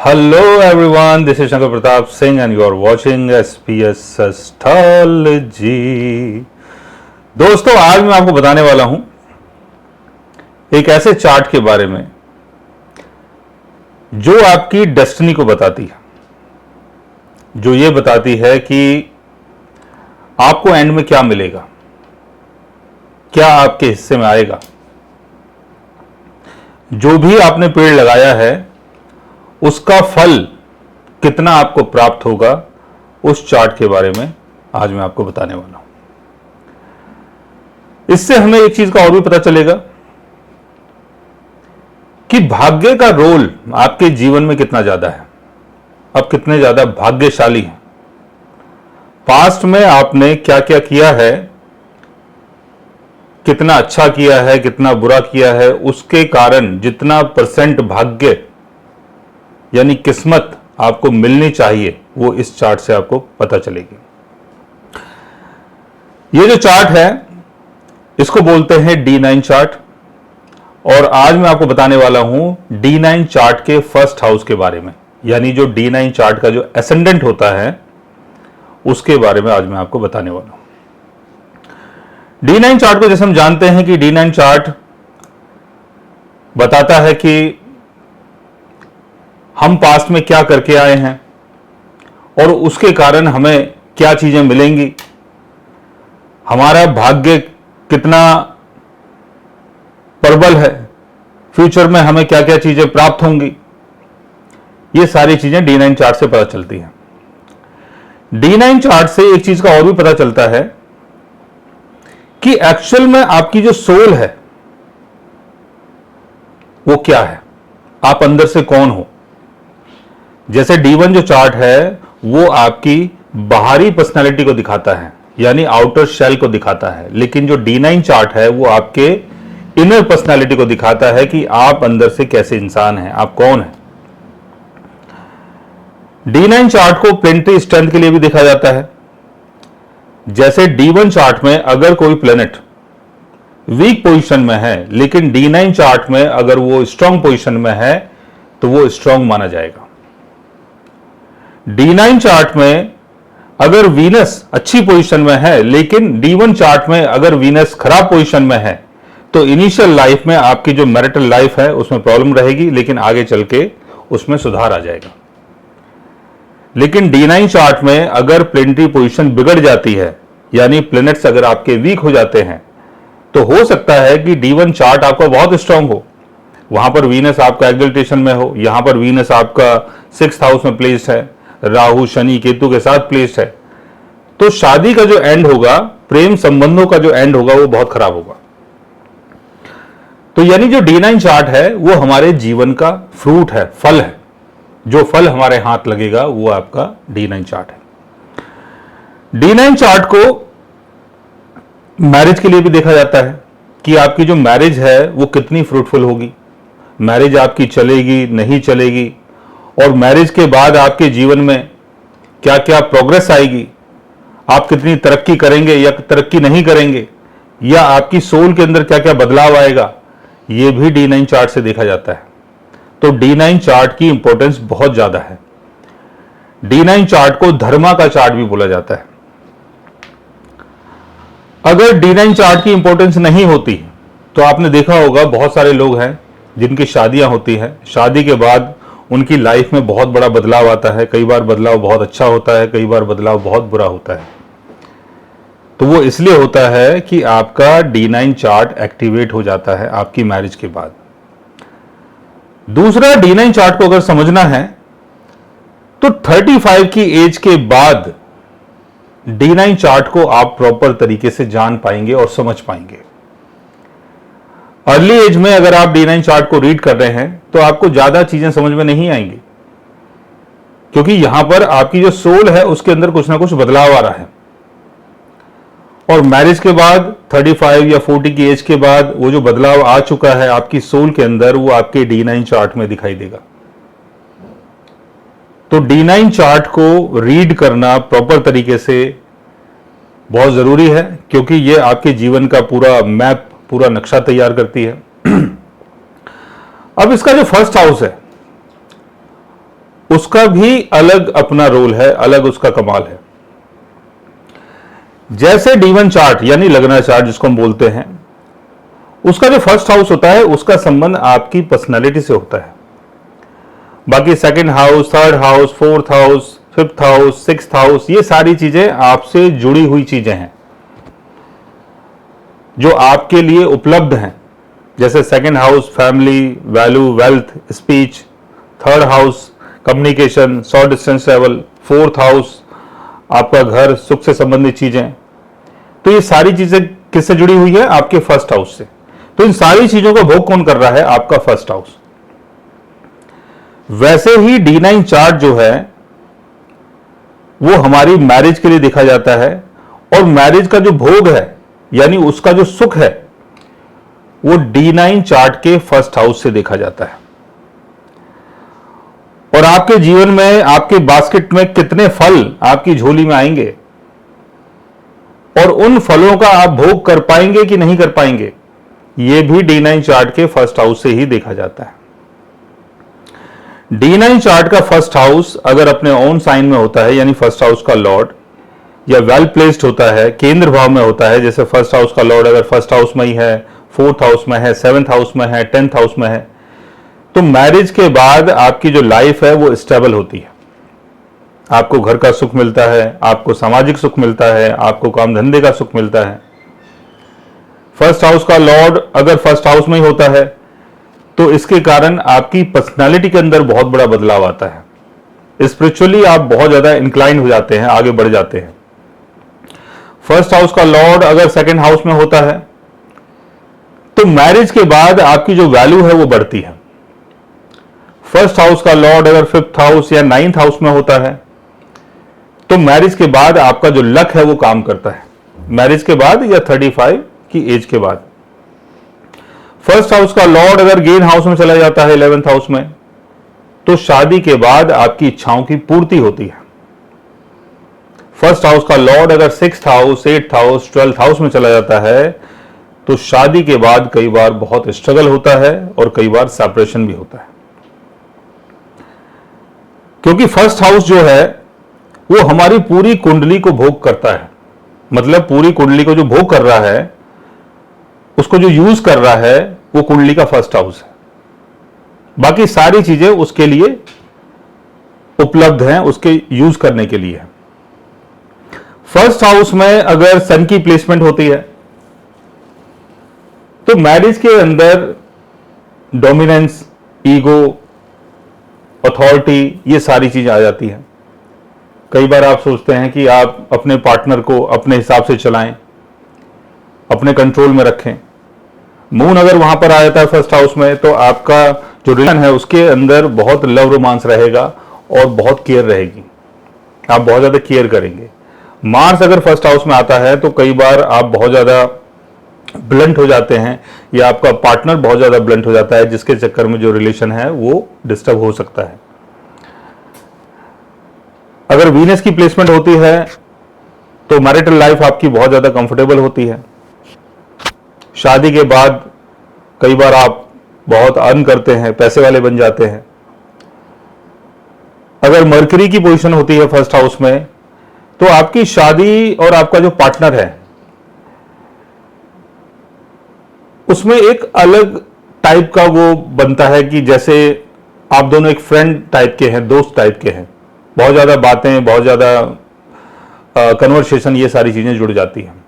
Hello everyone, this is Shankar Pratap Singh and you are watching SPS Astrology। दोस्तों, आज मैं आपको बताने वाला हूं एक ऐसे चार्ट के बारे में जो आपकी डेस्टिनी को बताती है, जो ये बताती है कि आपको एंड में क्या मिलेगा, क्या आपके हिस्से में आएगा। जो भी आपने पेड़ लगाया है उसका फल कितना आपको प्राप्त होगा, उस चार्ट के बारे में आज मैं आपको बताने वाला हूं। इससे हमें एक चीज का और भी पता चलेगा कि भाग्य का रोल आपके जीवन में कितना ज्यादा है, आप कितने ज्यादा भाग्यशाली हैं। पास्ट में आपने क्या क्या किया है, कितना अच्छा किया है, कितना बुरा किया है, उसके कारण जितना परसेंट भाग्य यानी किस्मत आपको मिलनी चाहिए वो इस चार्ट से आपको पता चलेगी। ये जो चार्ट है इसको बोलते हैं D9 चार्ट, और आज मैं आपको बताने वाला हूं D9 चार्ट के फर्स्ट हाउस के बारे में, यानी जो D9 चार्ट का जो एसेंडेंट होता है उसके बारे में आज मैं आपको बताने वाला हूं। D9 चार्ट को जैसे हम जानते हैं कि D9 चार्ट बताता है कि हम पास्ट में क्या करके आए हैं और उसके कारण हमें क्या चीजें मिलेंगी, हमारा भाग्य कितना प्रबल है, फ्यूचर में हमें क्या क्या चीजें प्राप्त होंगी। ये सारी चीजें D9 चार्ट से पता चलती हैं। D9 चार्ट से एक चीज का और भी पता चलता है कि एक्चुअल में आपकी जो सोल है वो क्या है, आप अंदर से कौन हो। जैसे D1 जो चार्ट है वो आपकी बाहरी पर्सनालिटी को दिखाता है, यानी आउटर शेल को दिखाता है, लेकिन जो D9 चार्ट है वो आपके इनर पर्सनालिटी को दिखाता है कि आप अंदर से कैसे इंसान हैं, आप कौन हैं। D9 चार्ट को प्लेनेटरी स्ट्रेंथ के लिए भी देखा जाता है। जैसे D1 चार्ट में अगर कोई प्लेनेट वीक पोजीशन में है, लेकिन D9 चार्ट में अगर वो स्ट्रांग पोजीशन में है तो वो स्ट्रांग माना जाएगा। D9 चार्ट में अगर वीनस अच्छी पोजीशन में है, लेकिन D1 चार्ट में अगर वीनस खराब पोजीशन में है तो इनिशियल लाइफ में आपकी जो मैरिटल लाइफ है उसमें प्रॉब्लम रहेगी, लेकिन आगे चल के उसमें सुधार आ जाएगा। लेकिन D9 चार्ट में अगर प्लेनेटरी पोजीशन बिगड़ जाती है, यानी प्लैनेट्स अगर आपके वीक हो जाते हैं, तो हो सकता है कि D1 चार्ट आपका बहुत स्ट्रांग हो, वहां पर वीनस आपका एक्सल्टेशन में हो, यहां पर वीनस आपका 6th हाउस में प्लेस्ड है, राहु शनि केतु के साथ प्लेस्ड है, तो शादी का जो एंड होगा, प्रेम संबंधों का जो एंड होगा वो बहुत खराब होगा। तो यानी जो D9 चार्ट है वो हमारे जीवन का फ्रूट है, फल है। जो फल हमारे हाथ लगेगा वो आपका D9 चार्ट है। D9 चार्ट को मैरिज के लिए भी देखा जाता है कि आपकी जो मैरिज है वो कितनी फ्रूटफुल होगी, मैरिज आपकी चलेगी नहीं चलेगी, और मैरिज के बाद आपके जीवन में क्या क्या प्रोग्रेस आएगी, आप कितनी तरक्की करेंगे या तरक्की नहीं करेंगे, या आपकी सोल के अंदर क्या क्या बदलाव आएगा, यह भी D9 चार्ट से देखा जाता है। तो D9 चार्ट की इंपॉर्टेंस बहुत ज्यादा है। D9 चार्ट को धर्मा का चार्ट भी बोला जाता है। अगर D9 चार्ट की इंपॉर्टेंस नहीं होती तो आपने देखा होगा बहुत सारे लोग हैं जिनकी शादियां होती हैं, शादी के बाद उनकी लाइफ में बहुत बड़ा बदलाव आता है। कई बार बदलाव बहुत अच्छा होता है, कई बार बदलाव बहुत बुरा होता है। तो वो इसलिए होता है कि आपका D9 चार्ट एक्टिवेट हो जाता है आपकी मैरिज के बाद। दूसरा, D9 चार्ट को अगर समझना है तो 35 की एज के बाद D9 चार्ट को आप प्रॉपर तरीके से जान पाएंगे और समझ पाएंगे। अर्ली एज में अगर आप D9 चार्ट को रीड कर रहे हैं तो आपको ज्यादा चीजें समझ में नहीं आएंगी, क्योंकि यहां पर आपकी जो सोल है उसके अंदर कुछ ना कुछ बदलाव आ रहा है। और मैरिज के बाद 35 या 40 की एज के बाद वो जो बदलाव आ चुका है आपकी सोल के अंदर, वो आपके D9 चार्ट में दिखाई देगा। तो D9 चार्ट को रीड करना प्रॉपर तरीके से बहुत जरूरी है, क्योंकि ये आपके जीवन का पूरा मैप, पूरा नक्शा तैयार करती है। अब इसका जो फर्स्ट हाउस है उसका भी अलग अपना रोल है, अलग उसका कमाल है। जैसे D1 चार्ट यानी लगना चार्ट जिसको हम बोलते हैं, उसका जो फर्स्ट हाउस होता है उसका संबंध आपकी पर्सनालिटी से होता है। बाकी second house, third house, fourth house, fifth house, sixth house, ये सारी चीजें आपसे जुड़ी हुई चीजें हैं जो आपके लिए उपलब्ध हैं। जैसे second house family, value, wealth, speech, third house communication, short distance travel, fourth house आपका घर, सुख से संबंधित चीजें। तो ये सारी चीजें किससे जुड़ी हुई है? आपके फर्स्ट हाउस से। तो इन सारी चीजों का भोग कौन कर रहा है? आपका फर्स्ट हाउस। वैसे ही D9 चार्ट जो है वो हमारी मैरिज के लिए देखा जाता है, और मैरिज का जो भोग है यानी उसका जो सुख है वो D9 चार्ट के फर्स्ट हाउस से देखा जाता है। और आपके जीवन में, आपके बास्केट में कितने फल आपकी झोली में आएंगे और उन फलों का आप भोग कर पाएंगे कि नहीं कर पाएंगे, यह भी D9 चार्ट के फर्स्ट हाउस से ही देखा जाता है। D9 चार्ट का फर्स्ट हाउस अगर अपने ओन साइन में होता है, यानी फर्स्ट हाउस का लॉर्ड या वेल प्लेस्ड होता है, केंद्र भाव में होता है, जैसे फर्स्ट हाउस का लॉर्ड अगर फर्स्ट हाउस में ही है, फोर्थ हाउस में है, सेवेंथ हाउस में है, 10th हाउस में है, तो मैरिज के बाद आपकी जो लाइफ है वो स्टेबल होती है। आपको घर का सुख मिलता है, आपको सामाजिक सुख मिलता है, आपको काम धंधे का सुख मिलता है। फर्स्ट हाउस का लॉर्ड अगर फर्स्ट हाउस में ही होता है तो इसके कारण आपकी पर्सनालिटी के अंदर बहुत बड़ा बदलाव आता है। स्पिरिचुअली आप बहुत ज्यादा इंक्लाइन हो जाते हैं, आगे बढ़ जाते हैं। फर्स्ट हाउस का लॉर्ड अगर सेकंड हाउस में होता है तो मैरिज के बाद आपकी जो वैल्यू है वो बढ़ती है। फर्स्ट हाउस का लॉर्ड अगर फिफ्थ हाउस या 9th हाउस में होता है तो मैरिज के बाद आपका जो लक है वो काम करता है, मैरिज के बाद या 35 की एज के बाद। फर्स्ट हाउस का लॉर्ड अगर गेन हाउस में चला जाता है 11th हाउस में, तो शादी के बाद आपकी इच्छाओं की पूर्ति होती है। फर्स्ट हाउस का लॉर्ड अगर 6th house, 8th house, 12th house में चला जाता है तो शादी के बाद कई बार बहुत स्ट्रगल होता है और कई बार सेपरेशन भी होता है, क्योंकि फर्स्ट हाउस जो है वो हमारी पूरी कुंडली को भोग करता है। मतलब पूरी कुंडली को जो भोग कर रहा है, उसको जो यूज कर रहा है, वो कुंडली का फर्स्ट हाउस है। बाकी सारी चीजें उसके लिए उपलब्ध हैं, उसके यूज करने के लिए। फर्स्ट हाउस में अगर सन की प्लेसमेंट होती है तो मैरिज के अंदर डोमिनेंस, ईगो, अथॉरिटी, ये सारी चीजें आ जाती हैं। कई बार आप सोचते हैं कि आप अपने पार्टनर को अपने हिसाब से चलाएं, अपने कंट्रोल में रखें। मून अगर वहां पर आ जाता है फर्स्ट हाउस में तो आपका जो रिलेशन है उसके अंदर बहुत लव रोमांस रहेगा और बहुत केयर रहेगी, आप बहुत ज्यादा केयर करेंगे। मार्स अगर फर्स्ट हाउस में आता है तो कई बार आप बहुत ज्यादा ब्लंट हो जाते हैं, या आपका पार्टनर बहुत ज्यादा ब्लंट हो जाता है, जिसके चक्कर में जो रिलेशन है वो डिस्टर्ब हो सकता है। अगर वीनस की प्लेसमेंट होती है तो मैरिटल लाइफ आपकी बहुत ज्यादा कंफर्टेबल होती है। शादी के बाद कई बार आप बहुत अर्न करते हैं, पैसे वाले बन जाते हैं। अगर मरकरी की पोजीशन होती है फर्स्ट हाउस में तो आपकी शादी और आपका जो पार्टनर है उसमें एक अलग टाइप का वो बनता है कि जैसे आप दोनों एक फ्रेंड टाइप के हैं, दोस्त टाइप के हैं। बहुत ज्यादा बातें, बहुत ज्यादा कन्वर्सेशन, ये सारी चीजें जुड़ जाती हैं।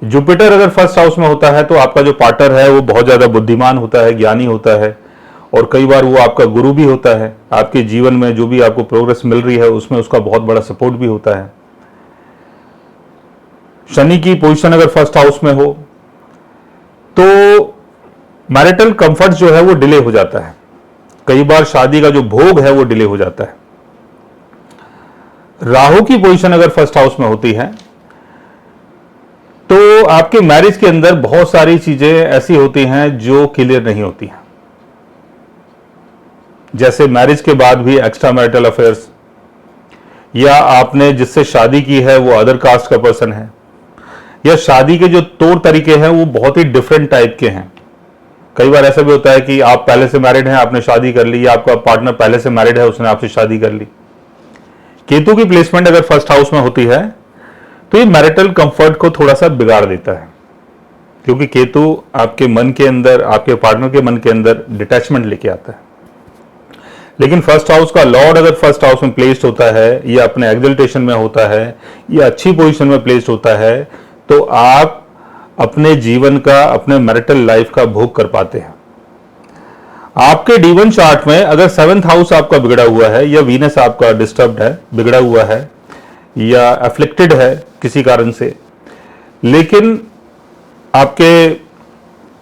जुपिटर अगर फर्स्ट हाउस में होता है तो आपका जो पार्टनर है वो बहुत ज्यादा बुद्धिमान होता है, ज्ञानी होता है, और कई बार वो आपका गुरु भी होता है। आपके जीवन में जो भी आपको प्रोग्रेस मिल रही है उसमें उसका बहुत बड़ा सपोर्ट भी होता है। शनि की पोजीशन अगर फर्स्ट हाउस में हो तो मैरिटल कंफर्ट जो है वो डिले हो जाता है, कई बार शादी का जो भोग है वो डिले हो जाता है। राहु की पोजीशन अगर फर्स्ट हाउस में होती है तो आपके मैरिज के अंदर बहुत सारी चीजें ऐसी होती हैं जो क्लियर नहीं होती हैं, जैसे मैरिज के बाद भी एक्स्ट्रा मैरिटल अफेयर्स, या आपने जिससे शादी की है वो अदर कास्ट का पर्सन है, या शादी के जो तौर तरीके हैं वो बहुत ही डिफरेंट टाइप के हैं। कई बार ऐसा भी होता है कि आप पहले से मैरिड हैं, आपने शादी कर ली, या आपका पार्टनर पहले से मैरिड है, उसने आपसे शादी कर ली। केतु की प्लेसमेंट अगर फर्स्ट हाउस में होती है तो ये मैरिटल कंफर्ट को थोड़ा सा बिगाड़ देता है, क्योंकि केतु आपके मन के अंदर, आपके पार्टनर के मन के अंदर डिटैचमेंट लेके आता है। लेकिन फर्स्ट हाउस का लॉर्ड अगर फर्स्ट हाउस में प्लेस्ड होता है, या अपने एक्सल्टेशन में होता है, या अच्छी पोजीशन में प्लेस्ड होता है, तो आप अपने जीवन का, अपने मैरिटल लाइफ का भोग कर पाते हैं। आपके D1 चार्ट में अगर 7th हाउस आपका बिगड़ा हुआ है, या वीनस आपका डिस्टर्ब्ड है, बिगड़ा हुआ है, या अफ्लिक्टेड है किसी कारण से, लेकिन आपके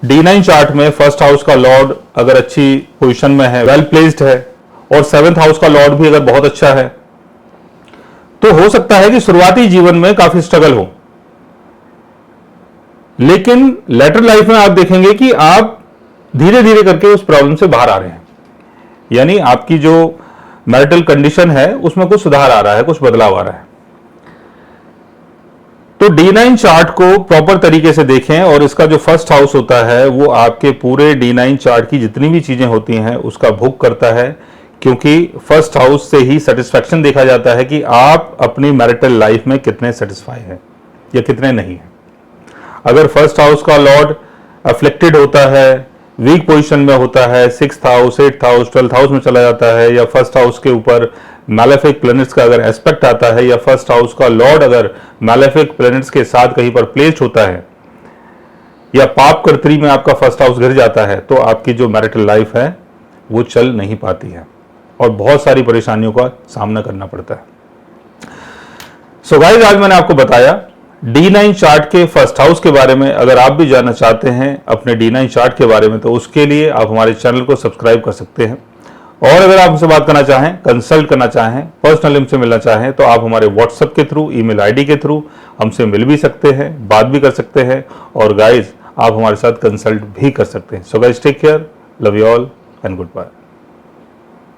D9 चार्ट में फर्स्ट हाउस का लॉर्ड अगर अच्छी पोजीशन में है, वेल प्लेस्ड है, और 7th हाउस का लॉर्ड भी अगर बहुत अच्छा है, तो हो सकता है कि शुरुआती जीवन में काफी स्ट्रगल हो, लेकिन लेटर लाइफ में आप देखेंगे कि आप धीरे धीरे करके उस प्रॉब्लम से बाहर आ रहे हैं। यानी आपकी जो मैरिटल कंडीशन है उसमें कुछ सुधार आ रहा है, कुछ बदलाव आ रहा है। तो D9 चार्ट को प्रॉपर तरीके से देखें, और इसका जो फर्स्ट हाउस होता है वो आपके पूरे D9 चार्ट की जितनी भी चीजें होती हैं उसका भोग करता है, क्योंकि फर्स्ट हाउस से ही सेटिस्फैक्शन देखा जाता है कि आप अपनी मैरिटल लाइफ में कितने सेटिस्फाई हैं या कितने नहीं हैं। अगर फर्स्ट हाउस का लॉर्ड अफ्लिक्टेड होता है, वीक पोजीशन में होता है, 6th house, 8th house, 12th house में चला जाता है, या फर्स्ट हाउस के ऊपर मैलेफिक प्लैनेट्स का अगर एस्पेक्ट आता है, या फर्स्ट हाउस का लॉर्ड अगर मैलेफिक प्लैनेट्स के साथ कहीं पर प्लेस्ड होता है, या पाप कर्त्री में आपका फर्स्ट हाउस गिर जाता है, तो आपकी जो मैरिटल लाइफ है वो चल नहीं पाती है और बहुत सारी परेशानियों का सामना करना पड़ता है। सो गाइस, आज मैंने आपको बताया D9 चार्ट के फर्स्ट हाउस के बारे में। अगर आप भी जानना चाहते हैं अपने D9 चार्ट के बारे में, तो उसके लिए आप हमारे चैनल को सब्सक्राइब कर सकते हैं। और अगर आप हमसे बात करना चाहें, कंसल्ट करना चाहें, पर्सनली हमसे मिलना चाहें, तो आप हमारे व्हाट्सएप के थ्रू, ईमेल आईडी के थ्रू हमसे मिल भी सकते हैं, बात भी कर सकते हैं, और गाइज आप हमारे साथ कंसल्ट भी कर सकते हैं। So guys, take care, love you all and good bye.